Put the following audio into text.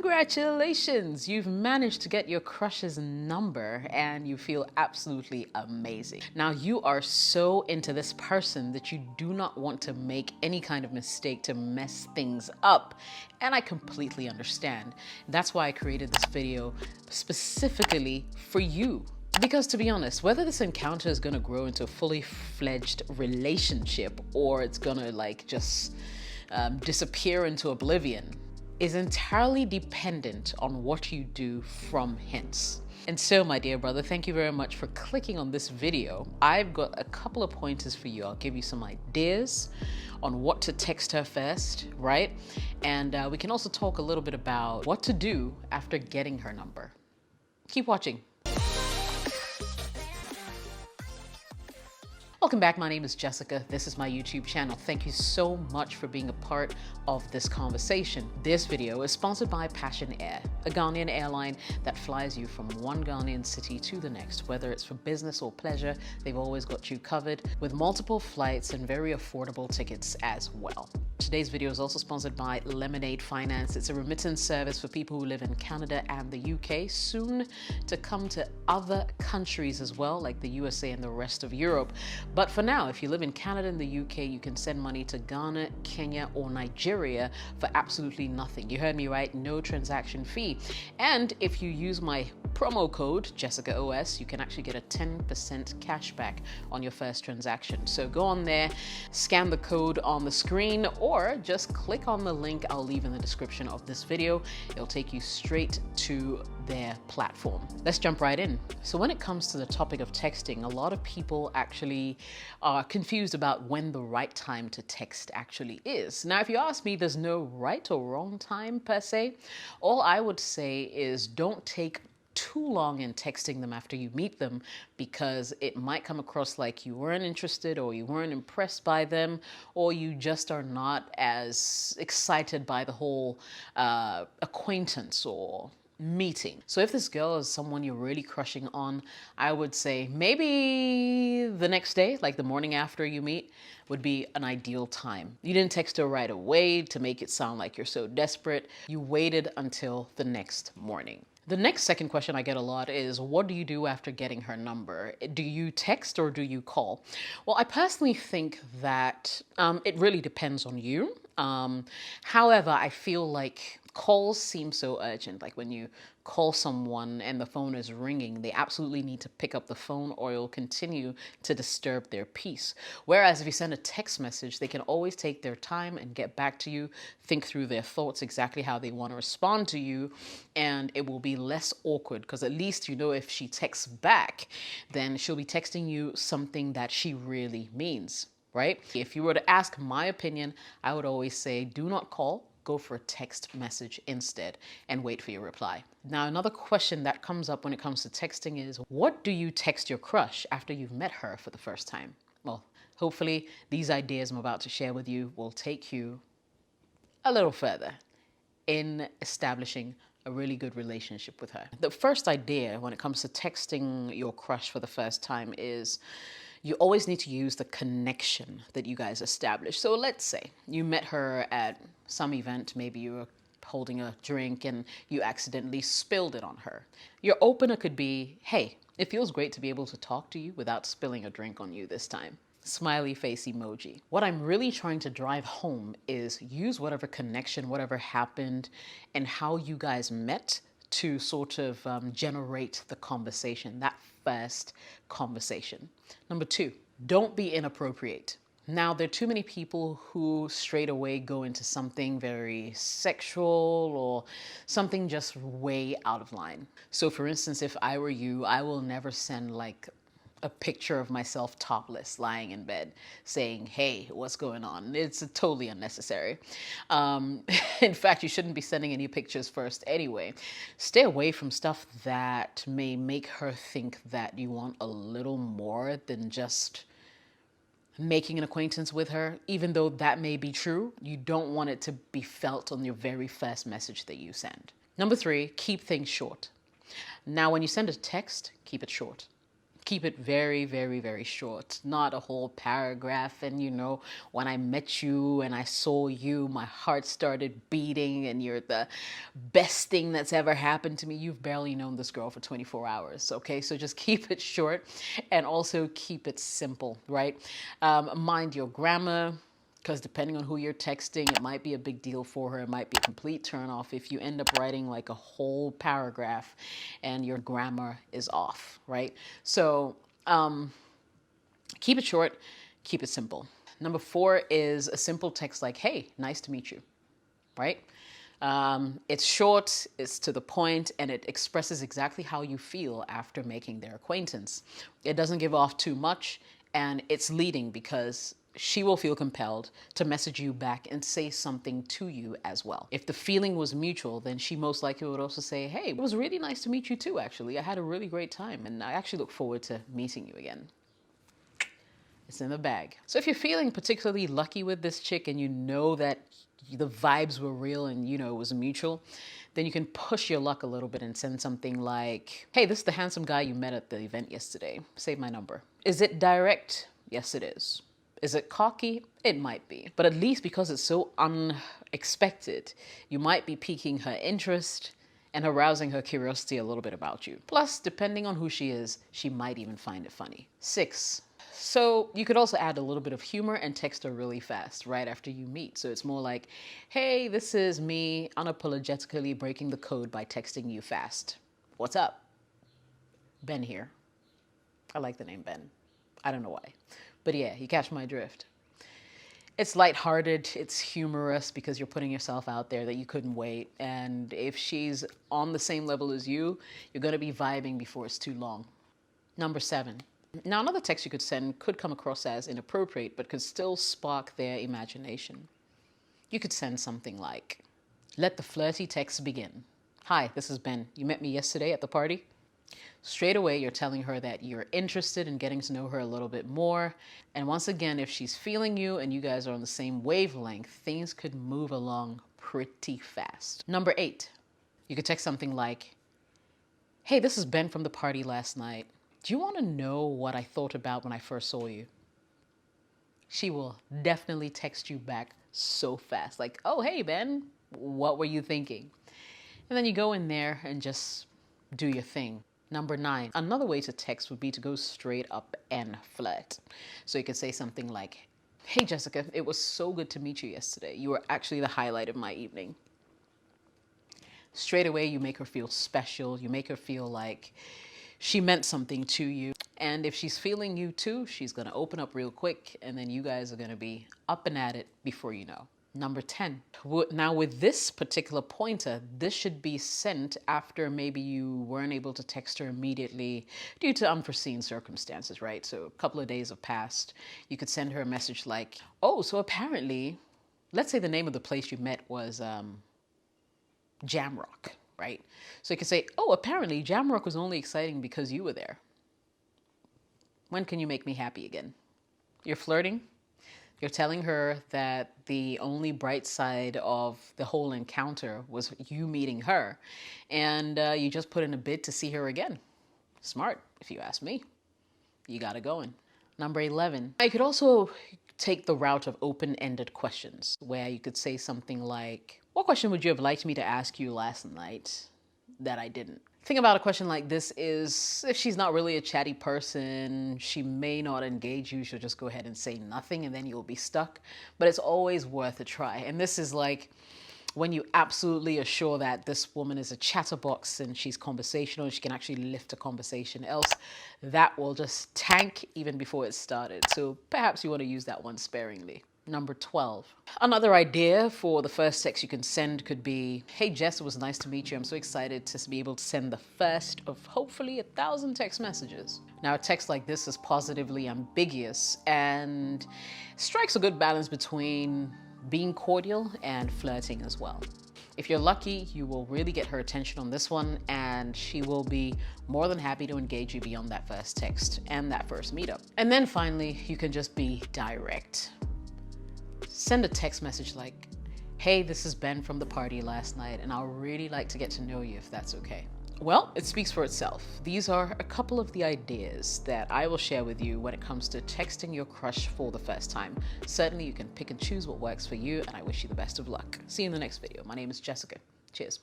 Congratulations! You've managed to get your crush's number and you feel absolutely amazing. Now you are so into this person that you do not want to make any kind of mistake to mess things up. And I completely understand. That's why I created this video specifically for you. Because to be honest, whether this encounter is gonna grow into a fully fledged relationship or it's gonna just disappear into oblivion is entirely dependent on what you do from hence. And so, my dear brother, thank you very much for clicking on this video. I've got a couple of pointers for you. I'll give you some ideas on what to text her first, right? And we can also talk a little bit about what to do after getting her number. Keep watching. Welcome back, my name is Jessica. This is my YouTube channel. Thank you so much for being a part of this conversation. This video is sponsored by Passion Air, a Ghanaian airline that flies you from one Ghanaian city to the next. Whether it's for business or pleasure, they've always got you covered with multiple flights and very affordable tickets as well. Today's video is also sponsored by Lemonade Finance. It's a remittance service for people who live in Canada and the UK, soon to come to other countries as well, like the USA and the rest of Europe. But for now, if you live in Canada and the UK, you can send money to Ghana, Kenya, or Nigeria for absolutely nothing. You heard me right, no transaction fee. And if you use my promo code, JessicaOS, you can actually get a 10% cashback on your first transaction. So go on there, scan the code on the screen, or just click on the link I'll leave in the description of this video. It'll take you straight to their platform. Let's jump right in. So when it comes to the topic of texting, a lot of people actually are confused about when the right time to text actually is. Now, if you ask me, there's no right or wrong time per se. All I would say is don't take too long in texting them after you meet them, because it might come across like you weren't interested or you weren't impressed by them, or you just are not as excited by the whole acquaintance or meeting. So if this girl is someone you're really crushing on, I would say maybe the next day, like the morning after you meet, would be an ideal time. You didn't text her right away to make it sound like you're so desperate. You waited until the next morning. The next second question I get a lot is, what do you do after getting her number? Do you text or do you call? Well, I personally think that it really depends on you. However, I feel like calls seem so urgent. Like when you call someone and the phone is ringing, they absolutely need to pick up the phone or it'll continue to disturb their peace. Whereas if you send a text message, they can always take their time and get back to you, think through their thoughts, exactly how they want to respond to you, and it will be less awkward because at least you know if she texts back, then she'll be texting you something that she really means, right? If you were to ask my opinion, I would always say do not call. Go for a text message instead and wait for your reply. Now, another question that comes up when it comes to texting is, what do you text your crush after you've met her for the first time? Well, hopefully these ideas I'm about to share with you will take you a little further in establishing a really good relationship with her. The first idea when it comes to texting your crush for the first time is you always need to use the connection that you guys established. So let's say you met her at some event, maybe you were holding a drink and you accidentally spilled it on her. Your opener could be, hey, it feels great to be able to talk to you without spilling a drink on you this time. Smiley face emoji. What I'm really trying to drive home is use whatever connection, whatever happened, and how you guys met to sort of generate the conversation, that first conversation. Number two, don't be inappropriate. Now, there are too many people who straight away go into something very sexual or something just way out of line. So for instance, if I were you, I will never send like a picture of myself topless lying in bed saying, hey, what's going on? It's totally unnecessary. In fact, you shouldn't be sending any pictures first anyway. Stay away from stuff that may make her think that you want a little more than just making an acquaintance with her. Even though that may be true, you don't want it to be felt on your very first message that you send. Number three, keep things short. Now, when you send a text, keep it short. Keep it very, very, very short, not a whole paragraph. And you know, when I met you and I saw you, my heart started beating and you're the best thing that's ever happened to me. You've barely known this girl for 24 hours. Okay. So just keep it short and also keep it simple, right? Mind your grammar, because depending on who you're texting, it might be a big deal for her. It might be a complete turnoff if you end up writing like a whole paragraph and your grammar is off, right? So keep it short, keep it simple. Number 4 is a simple text like, hey, nice to meet you, right? It's short, it's to the point, and it expresses exactly how you feel after making their acquaintance. It doesn't give off too much, and it's leading because she will feel compelled to message you back and say something to you as well. If the feeling was mutual, then she most likely would also say, hey, it was really nice to meet you too, actually. I had a really great time, and I actually look forward to meeting you again. It's in the bag. So if you're feeling particularly lucky with this chick and you know that the vibes were real and you know it was mutual, then you can push your luck a little bit and send something like, hey, this is the handsome guy you met at the event yesterday. Save my number. Is it direct? Yes, it is. Is it cocky? It might be. But at least because it's so unexpected, you might be piquing her interest and arousing her curiosity a little bit about you. Plus, depending on who she is, she might even find it funny. 6. So you could also add a little bit of humor and text her really fast right after you meet. So it's more like, hey, this is me unapologetically breaking the code by texting you fast. What's up? Ben here. I like the name Ben. I don't know why. But yeah, you catch my drift. It's lighthearted, it's humorous because you're putting yourself out there that you couldn't wait. And if she's on the same level as you, you're gonna be vibing before it's too long. Number 7. Now, another text you could send could come across as inappropriate, but could still spark their imagination. You could send something like, let the flirty text begin. Hi, this is Ben. You met me yesterday at the party? Straight away, you're telling her that you're interested in getting to know her a little bit more. And once again, if she's feeling you and you guys are on the same wavelength, things could move along pretty fast. Number 8, you could text something like, hey, this is Ben from the party last night. Do you want to know what I thought about when I first saw you? She will definitely text you back so fast. Like, oh, hey, Ben, what were you thinking? And then you go in there and just do your thing. Number 9, another way to text would be to go straight up and flirt. So you could say something like, hey, Jessica, it was so good to meet you yesterday. You were actually the highlight of my evening. Straight away, you make her feel special. You make her feel like she meant something to you. And if she's feeling you too, she's going to open up real quick. And then you guys are going to be up and at it before you know. Number 10. Now with this particular pointer, this should be sent after maybe you weren't able to text her immediately due to unforeseen circumstances, right? So a couple of days have passed. You could send her a message like, oh, so apparently, let's say the name of the place you met was Jamrock, right? So you could say, oh, apparently Jamrock was only exciting because you were there. When can you make me happy again? You're flirting. You're telling her that the only bright side of the whole encounter was you meeting her. And you just put in a bid to see her again. Smart, if you ask me. You got it going. Number 11. You could also take the route of open-ended questions, where you could say something like, what question would you have liked me to ask you last night that I didn't? Thing about a question like this is, if she's not really a chatty person, she may not engage you. She'll just go ahead and say nothing and then you'll be stuck. But it's always worth a try. And this is like when you absolutely are sure that this woman is a chatterbox and she's conversational and she can actually lift a conversation. Else, that will just tank even before it started. So perhaps you want to use that one sparingly. Number 12. Another idea for the first text you can send could be, hey Jess, it was nice to meet you. I'm so excited to be able to send the first of hopefully 1,000 text messages. Now a text like this is positively ambiguous and strikes a good balance between being cordial and flirting as well. If you're lucky, you will really get her attention on this one and she will be more than happy to engage you beyond that first text and that first meetup. And then finally, you can just be direct. Send a text message like, hey, this is Ben from the party last night and I'd really like to get to know you if that's okay. Well, it speaks for itself. These are a couple of the ideas that I will share with you when it comes to texting your crush for the first time. Certainly, you can pick and choose what works for you, and I wish you the best of luck. See you in the next video. My name is Jessica. Cheers.